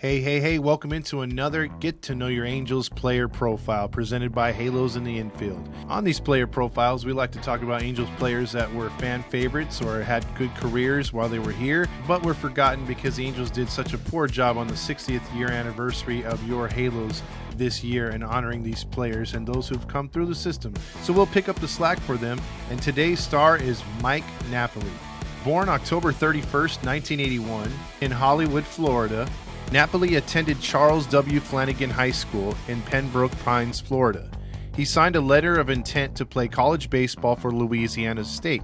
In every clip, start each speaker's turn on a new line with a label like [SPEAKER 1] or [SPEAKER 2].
[SPEAKER 1] Hey, welcome into another Get to Know Your Angels player profile presented by Halos in the Infield. On these player profiles, we like to talk about Angels players that were fan favorites or had good careers while they were here, but were forgotten because the Angels did such a poor job on the 60th year anniversary of your Halos this year in honoring these players and those who've come through the system. So we'll pick up the slack for them, and today's star is Mike Napoli. Born October 31st, 1981 in Hollywood, Florida, Napoli attended Charles W. Flanagan High School in Pembroke Pines, Florida. He signed a letter of intent to play college baseball for Louisiana State,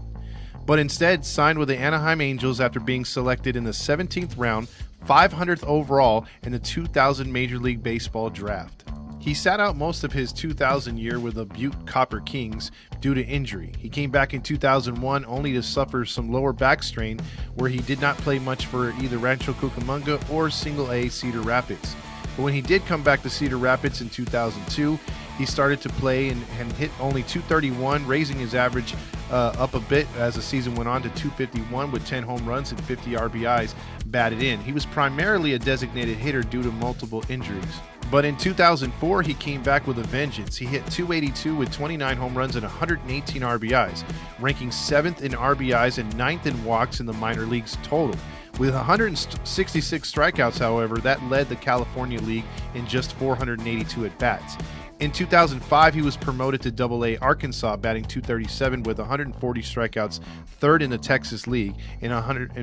[SPEAKER 1] but instead signed with the Anaheim Angels after being selected in the 17th round, 500th overall in the 2000 Major League Baseball draft. He sat out most of his 2000 year with the Butte Copper Kings due to injury. He came back in 2001 only to suffer some lower back strain where he did not play much for either Rancho Cucamonga or Single A Cedar Rapids. But when he did come back to Cedar Rapids in 2002, he started to play and hit only .231, raising his average up a bit as the season went on to .251 with 10 home runs and 50 RBIs batted in. He was primarily a designated hitter due to multiple injuries. But in 2004, he came back with a vengeance. He hit .282 with 29 home runs and 118 RBIs, ranking 7th in RBIs and 9th in walks in the minor leagues total. With 166 strikeouts, however, that led the California League in just 482 at-bats. In 2005, he was promoted to Double-A Arkansas, batting .237 with 140 strikeouts, third in the Texas League in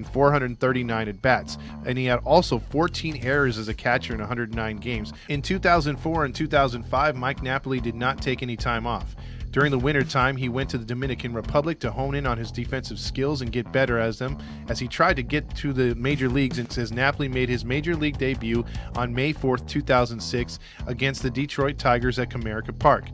[SPEAKER 1] 439 at-bats, and he had also 14 errors as a catcher in 109 games. In 2004 and 2005, Mike Napoli did not take any time off. During the winter time, he went to the Dominican Republic to hone in on his defensive skills and get better as he tried to get to the major leagues, and says Napoli made his major league debut on May 4th, 2006 against the Detroit Tigers at Comerica Park.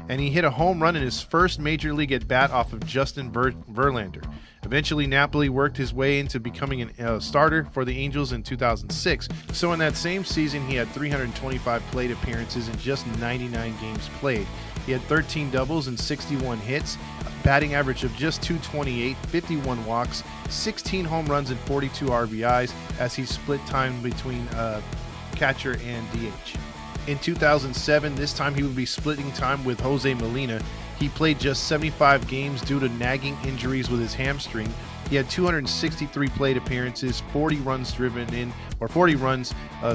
[SPEAKER 1] And he hit a home run in his first major league at-bat off of Justin Verlander. Eventually, Napoli worked his way into becoming a starter for the Angels in 2006. So in that same season, he had 325 plate appearances in just 99 games played. He had 13 doubles and 61 hits, a batting average of just .228, 51 walks, 16 home runs and 42 RBIs as he split time between catcher and DH. In 2007, this time he would be splitting time with Jose Molina. He played just 75 games due to nagging injuries with his hamstring. He had 263 plate appearances, 40 runs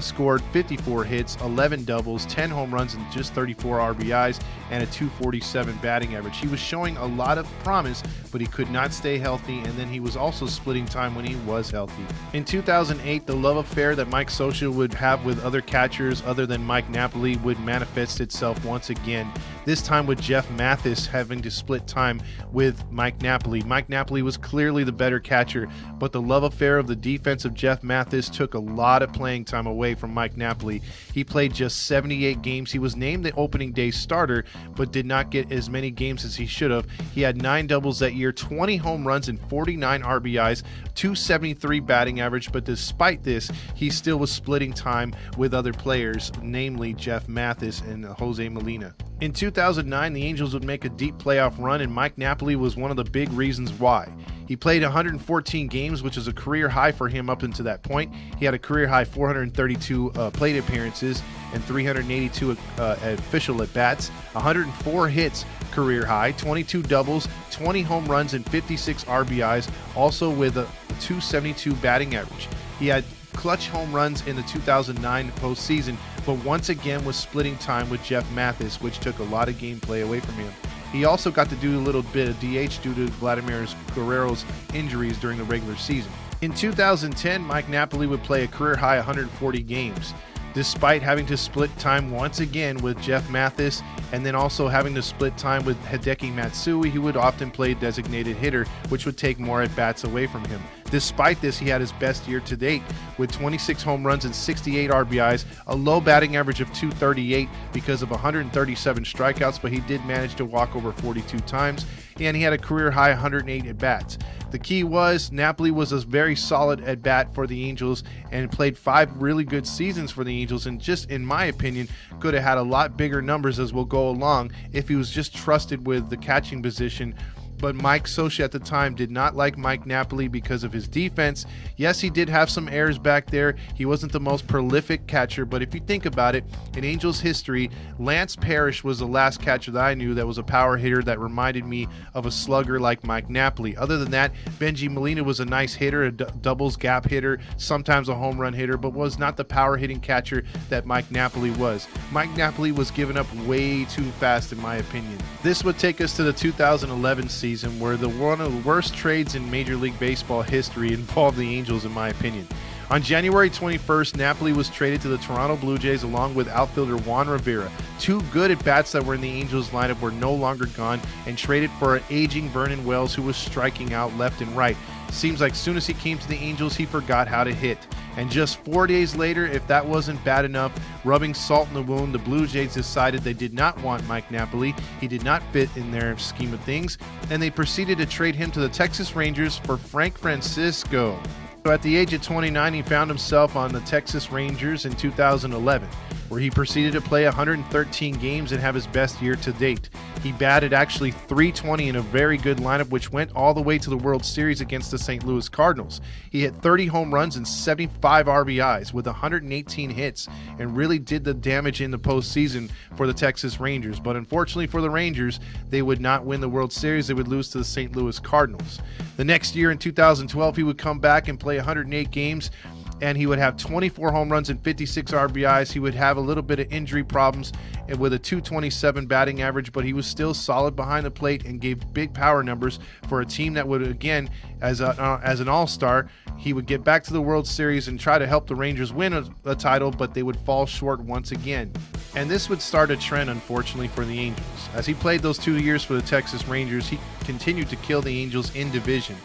[SPEAKER 1] scored, 54 hits, 11 doubles, 10 home runs, and just 34 RBIs, and a .247 batting average. He was showing a lot of promise, but he could not stay healthy, and then he was also splitting time when he was healthy. In 2008, the love affair that Mike Scioscia would have with other catchers other than Mike Napoli would manifest itself once again, this time with Jeff Mathis having to split time with Mike Napoli. Mike Napoli was clearly the better catcher, but the love affair of the defense of Jeff Mathis took a lot of playing time away from Mike Napoli. He played just 78 games. He was named the opening day starter, but did not get as many games as he should have. He had 9 doubles that year, 20 home runs and 49 RBIs, .273 batting average, but despite this, he still was splitting time with other players, namely Jeff Mathis and Jose Molina. In 2009, the Angels would make a deep playoff run, and Mike Napoli was one of the big reasons why. He played 114 games, which is a career high for him up until that point. He had a career high 432 plate appearances and 382 official at-bats, 104 hits career high, 22 doubles, 20 home runs, and 56 RBIs, also with a .272 batting average. He had clutch home runs in the 2009 postseason, but once again was splitting time with Jeff Mathis, which took a lot of gameplay away from him. He also got to do a little bit of DH due to Vladimir Guerrero's injuries during the regular season. In 2010, Mike Napoli would play a career-high 140 games, despite having to split time once again with Jeff Mathis and then also having to split time with Hideki Matsui. He would often play designated hitter, which would take more at-bats away from him. Despite this, he had his best year to date with 26 home runs and 68 RBIs, a low batting average of .238 because of 137 strikeouts, but he did manage to walk over 42 times, and he had a career-high 108 at-bats. The key was Napoli was a very solid at-bat for the Angels and played 5 really good seasons for the Angels, and just in my opinion could have had a lot bigger numbers as we'll go along if he was just trusted with the catching position but Mike Scioscia at the time did not like Mike Napoli because of his defense. Yes, he did have some errors back there. He wasn't the most prolific catcher, but if you think about it, in Angels history, Lance Parrish was the last catcher that I knew that was a power hitter that reminded me of a slugger like Mike Napoli. Other than that, Benji Molina was a nice hitter, a doubles gap hitter, sometimes a home run hitter, but was not the power hitting catcher that Mike Napoli was. Mike Napoli was given up way too fast, in my opinion. This would take us to the 2011 season, where one of the worst trades in Major League Baseball history involved the Angels, in my opinion. On January 21st, Napoli was traded to the Toronto Blue Jays along with outfielder Juan Rivera. Two good at-bats that were in the Angels lineup were no longer gone, and traded for an aging Vernon Wells who was striking out left and right. Seems like as soon as he came to the Angels, he forgot how to hit. And just 4 days later, if that wasn't bad enough, rubbing salt in the wound, the Blue Jays decided they did not want Mike Napoli. He did not fit in their scheme of things, and they proceeded to trade him to the Texas Rangers for Frank Francisco. So at the age of 29, he found himself on the Texas Rangers in 2011, where he proceeded to play 113 games and have his best year to date. He batted actually .320 in a very good lineup, which went all the way to the World Series against the St. Louis Cardinals. He hit 30 home runs and 75 RBIs with 118 hits, and really did the damage in the postseason for the Texas Rangers. But unfortunately for the Rangers, they would not win the World Series. They would lose to the St. Louis Cardinals. The next year in 2012, he would come back and play 108 games, and he would have 24 home runs and 56 RBIs. He would have a little bit of injury problems and with a .227 batting average, but he was still solid behind the plate and gave big power numbers for a team that would, again, as an all-star, he would get back to the World Series and try to help the Rangers win a title, but they would fall short once again. And this would start a trend, unfortunately, for the Angels. As he played those 2 years for the Texas Rangers, he continued to kill the Angels in division,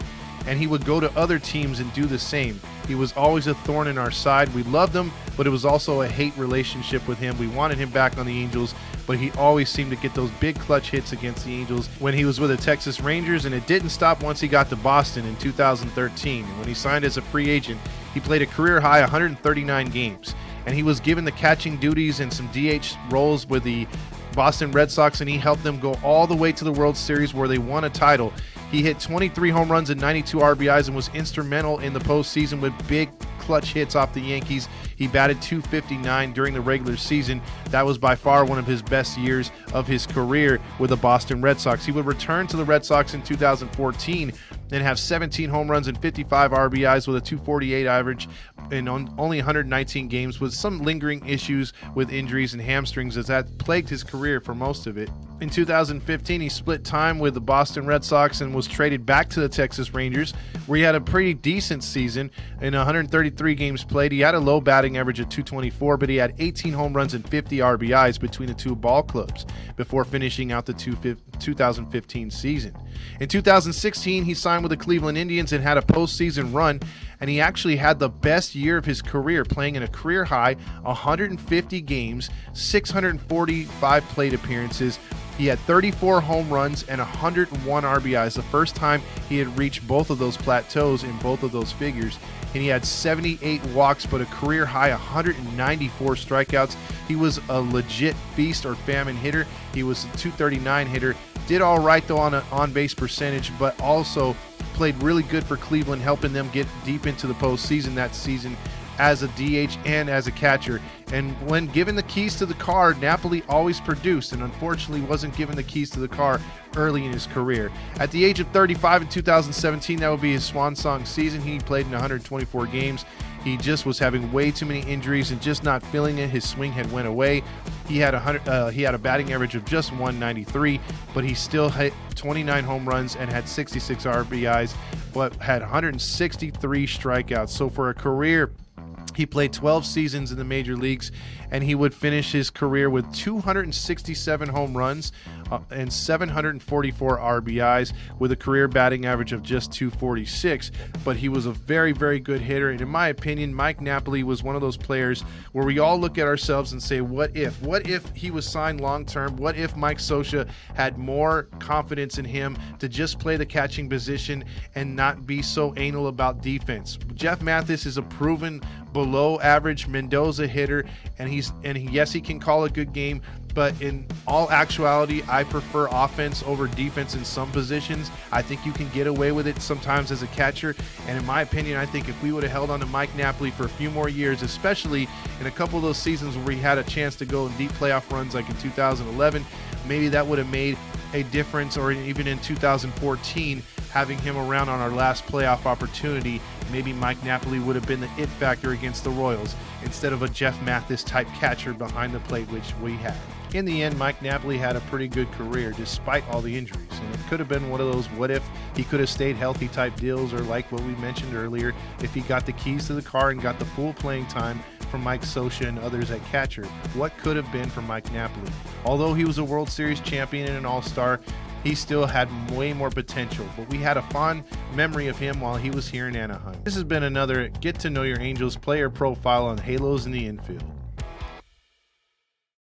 [SPEAKER 1] and he would go to other teams and do the same. He was always a thorn in our side. We loved him, but it was also a hate relationship with him. We wanted him back on the Angels, but he always seemed to get those big clutch hits against the Angels when he was with the Texas Rangers, and it didn't stop once he got to Boston in 2013. And when he signed as a free agent, he played a career-high 139 games, and he was given the catching duties and some DH roles with the Boston Red Sox, and he helped them go all the way to the World Series where they won a title. He hit 23 home runs and 92 RBIs and was instrumental in the postseason with big clutch hits off the Yankees. He batted .259 during the regular season. That was by far one of his best years of his career with the Boston Red Sox. He would return to the Red Sox in 2014 and have 17 home runs and 55 RBIs with a .248 average in only 119 games, with some lingering issues with injuries and hamstrings as that plagued his career for most of it. In 2015, he split time with the Boston Red Sox and was traded back to the Texas Rangers, where he had a pretty decent season. In 133 games played, he had a low batting average of .224, but he had 18 home runs and 50 RBIs between the two ball clubs before finishing out the 2015 season. In 2016, he signed with the Cleveland Indians and had a postseason run, and he actually had the best year of his career, playing in a career-high 150 games, 645 plate appearances. He had 34 home runs and 101 RBIs, the first time he had reached both of those plateaus in both of those figures. And he had 78 walks, but a career-high 194 strikeouts. He was a legit feast or famine hitter. He was a .239 hitter. Did all right, though, on an on-base percentage, but also played really good for Cleveland, helping them get deep into the postseason that season as a DH and as a catcher. And when given the keys to the car, Napoli always produced, and unfortunately wasn't given the keys to the car early in his career. At the age of 35 in 2017, that would be his swan song season. He played in 124 games. He just was having way too many injuries and just not feeling it. His swing had went away. He had a batting average of just .193, but he still hit 29 home runs and had 66 RBIs, but had 163 strikeouts. So for a career, he played 12 seasons in the major leagues, and he would finish his career with 267 home runs and 744 RBIs with a career batting average of just .246. But he was a very, very good hitter. And in my opinion, Mike Napoli was one of those players where we all look at ourselves and say, what if? What if he was signed long-term? What if Mike Scioscia had more confidence in him to just play the catching position and not be so anal about defense? Jeff Mathis is a proven below average Mendoza hitter, and yes, he can call a good game, But in all actuality, I prefer offense over defense in some positions. I think you can get away with it sometimes as a catcher. And in my opinion, I think if we would have held on to Mike Napoli for a few more years, especially in a couple of those seasons where we had a chance to go in deep playoff runs like in 2011, maybe that would have made a difference. Or even in 2014, having him around on our last playoff opportunity, maybe Mike Napoli would have been the it factor against the Royals instead of a Jeff Mathis type catcher behind the plate, which we had. In the end, Mike Napoli had a pretty good career despite all the injuries, and it could have been one of those what if he could have stayed healthy type deals, or like what we mentioned earlier, if he got the keys to the car and got the full playing time from Mike Scioscia and others at catcher. What could have been for Mike Napoli? Although he was a World Series champion and an all-star, he still had way more potential, but we had a fond memory of him while he was here in Anaheim. This has been another Get to Know Your Angels player profile on Halos in the Infield.